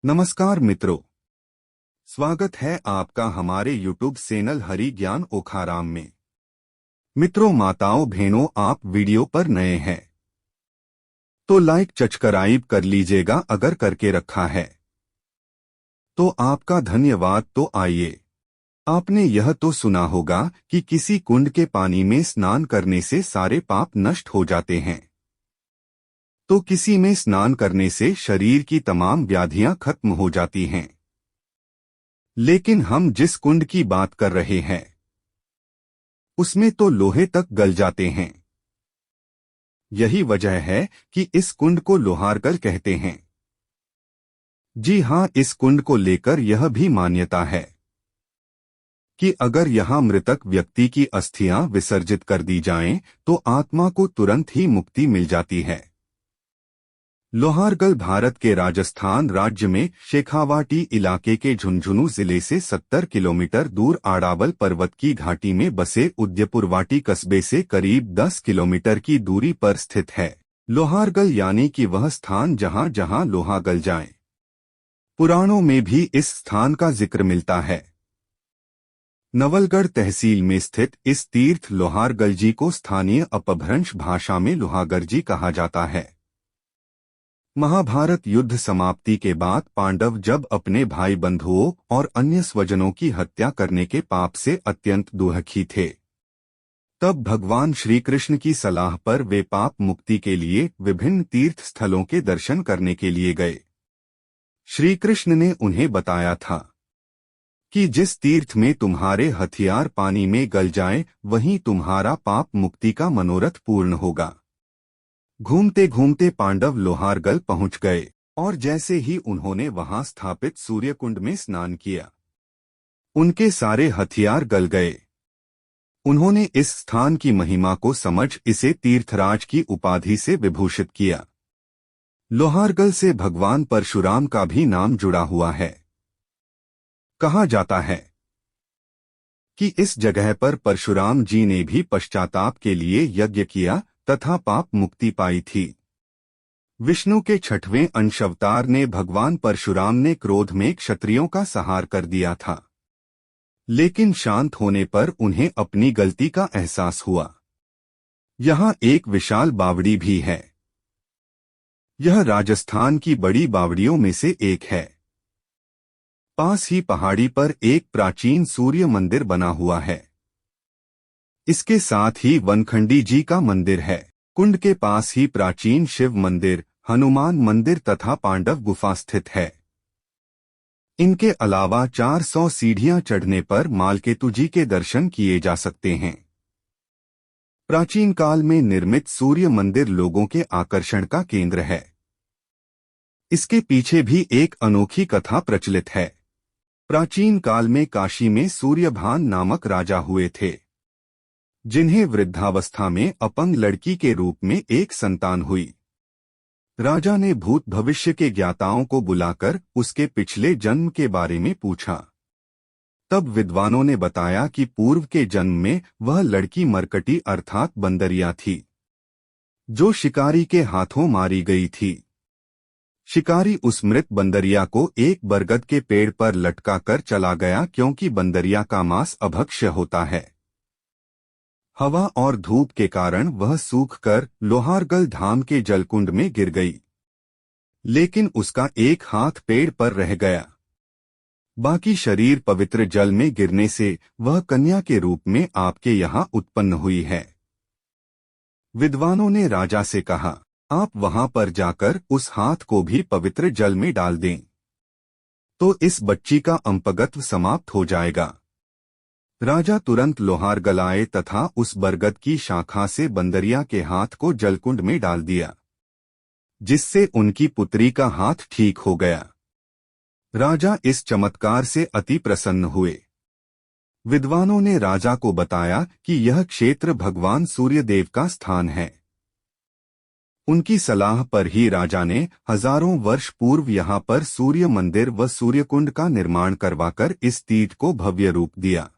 नमस्कार मित्रों, स्वागत है आपका हमारे YouTube चैनल हरि ज्ञान ओखाराम में। मित्रों, माताओं बहनों, आप वीडियो पर नए हैं तो लाइक सब्सक्राइब कर लीजिएगा। अगर करके रखा है तो आपका धन्यवाद। तो आइए, आपने यह तो सुना होगा कि किसी कुंड के पानी में स्नान करने से सारे पाप नष्ट हो जाते हैं, तो किसी में स्नान करने से शरीर की तमाम व्याधियां खत्म हो जाती हैं। लेकिन हम जिस कुंड की बात कर रहे हैं उसमें तो लोहे तक गल जाते हैं। यही वजह है कि इस कुंड को लोहारगल कहते हैं। जी हाँ, इस कुंड को लेकर यह भी मान्यता है कि अगर यहाँ मृतक व्यक्ति की अस्थियां विसर्जित कर दी जाएं तो आत्मा को तुरंत ही मुक्ति मिल जाती है। लोहारगल भारत के राजस्थान राज्य में शेखावाटी इलाके के झुंझुनू जिले से 70 किलोमीटर दूर आड़ावल पर्वत की घाटी में बसे उदयपुरवाटी कस्बे से करीब 10 किलोमीटर की दूरी पर स्थित है। लोहारगल यानी कि वह स्थान जहां जहां लोहा गल जाए। पुराणों में भी इस स्थान का जिक्र मिलता है। नवलगढ़ तहसील में स्थित इस तीर्थ लोहारगलजी को स्थानीय अपभ्रंश भाषा में लोहागरजी कहा जाता है। महाभारत युद्ध समाप्ति के बाद पांडव जब अपने भाई बंधुओं और अन्य स्वजनों की हत्या करने के पाप से अत्यंत दुखी थे, तब भगवान श्री कृष्ण की सलाह पर वे पाप मुक्ति के लिए विभिन्न तीर्थ स्थलों के दर्शन करने के लिए गए। श्री कृष्ण ने उन्हें बताया था कि जिस तीर्थ में तुम्हारे हथियार पानी में गल जाएं, वहीं तुम्हारा पाप मुक्ति का मनोरथ पूर्ण होगा। घूमते घूमते पांडव लोहारगल पहुंच गए और जैसे ही उन्होंने वहां स्थापित सूर्यकुंड में स्नान किया, उनके सारे हथियार गल गए। उन्होंने इस स्थान की महिमा को समझ इसे तीर्थराज की उपाधि से विभूषित किया। लोहारगल से भगवान परशुराम का भी नाम जुड़ा हुआ है। कहा जाता है कि इस जगह पर परशुराम जी ने भी पश्चाताप के लिए यज्ञ किया तथा पाप मुक्ति पाई थी। विष्णु के 6वें अंश अवतार ने भगवान परशुराम ने क्रोध में क्षत्रियों का संहार कर दिया था, लेकिन शांत होने पर उन्हें अपनी गलती का एहसास हुआ। यहाँ एक विशाल बावड़ी भी है। यह राजस्थान की बड़ी बावड़ियों में से एक है। पास ही पहाड़ी पर एक प्राचीन सूर्य मंदिर बना हुआ है। इसके साथ ही वनखंडी जी का मंदिर है। कुंड के पास ही प्राचीन शिव मंदिर, हनुमान मंदिर तथा पांडव गुफा स्थित है। इनके अलावा 400 सीढ़ियां चढ़ने पर मालकेतु जी के दर्शन किए जा सकते हैं। प्राचीन काल में निर्मित सूर्य मंदिर लोगों के आकर्षण का केंद्र है। इसके पीछे भी एक अनोखी कथा प्रचलित है। प्राचीन काल में काशी में सूर्यभान नामक राजा हुए थे, जिन्हें वृद्धावस्था में अपंग लड़की के रूप में एक संतान हुई। राजा ने भूत भविष्य के ज्ञाताओं को बुलाकर उसके पिछले जन्म के बारे में पूछा। तब विद्वानों ने बताया कि पूर्व के जन्म में वह लड़की मरकटी अर्थात बंदरिया थी, जो शिकारी के हाथों मारी गई थी। शिकारी उस मृत बंदरिया को एक बरगद के पेड़ पर लटका कर चला गया, क्योंकि बंदरिया का मांस अभक्ष्य होता है। हवा और धूप के कारण वह सूखकर लोहारगल धाम के जलकुंड में गिर गई, लेकिन उसका एक हाथ पेड़ पर रह गया। बाकी शरीर पवित्र जल में गिरने से वह कन्या के रूप में आपके यहाँ उत्पन्न हुई है। विद्वानों ने राजा से कहा, आप वहां पर जाकर उस हाथ को भी पवित्र जल में डाल दें, तो इस बच्ची का अंपगत्व समाप्त हो जाएगा। राजा तुरंत लोहारगल आए तथा उस बरगद की शाखा से बंदरिया के हाथ को जलकुंड में डाल दिया, जिससे उनकी पुत्री का हाथ ठीक हो गया। राजा इस चमत्कार से अति प्रसन्न हुए। विद्वानों ने राजा को बताया कि यह क्षेत्र भगवान सूर्यदेव का स्थान है। उनकी सलाह पर ही राजा ने हजारों वर्ष पूर्व यहाँ पर सूर्य मंदिर व सूर्यकुंड का निर्माण करवाकर इस तीर्थ को भव्य रूप दिया।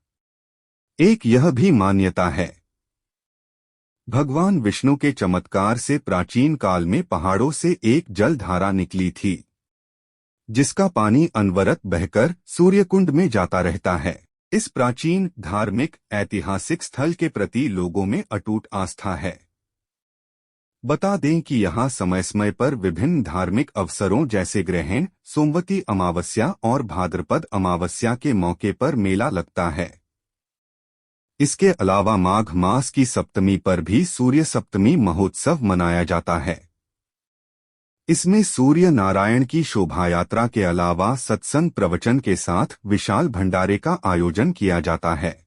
एक यह भी मान्यता है, भगवान विष्णु के चमत्कार से प्राचीन काल में पहाड़ों से एक जल धारा निकली थी। जिसका पानी अनवरत बहकर सूर्यकुंड में जाता रहता है। इस प्राचीन धार्मिक ऐतिहासिक स्थल के प्रति लोगों में अटूट आस्था है। बता दें कि यहाँ समय समय पर विभिन्न धार्मिक अवसरों जैसे ग्रहण, सोमवती अमावस्या और भाद्रपद अमावस्या के मौके पर मेला लगता है। इसके अलावा माघ मास की सप्तमी पर भी सूर्य सप्तमी महोत्सव मनाया जाता है। इसमें सूर्य नारायण की शोभा यात्रा के अलावा सत्संग प्रवचन के साथ विशाल भंडारे का आयोजन किया जाता है।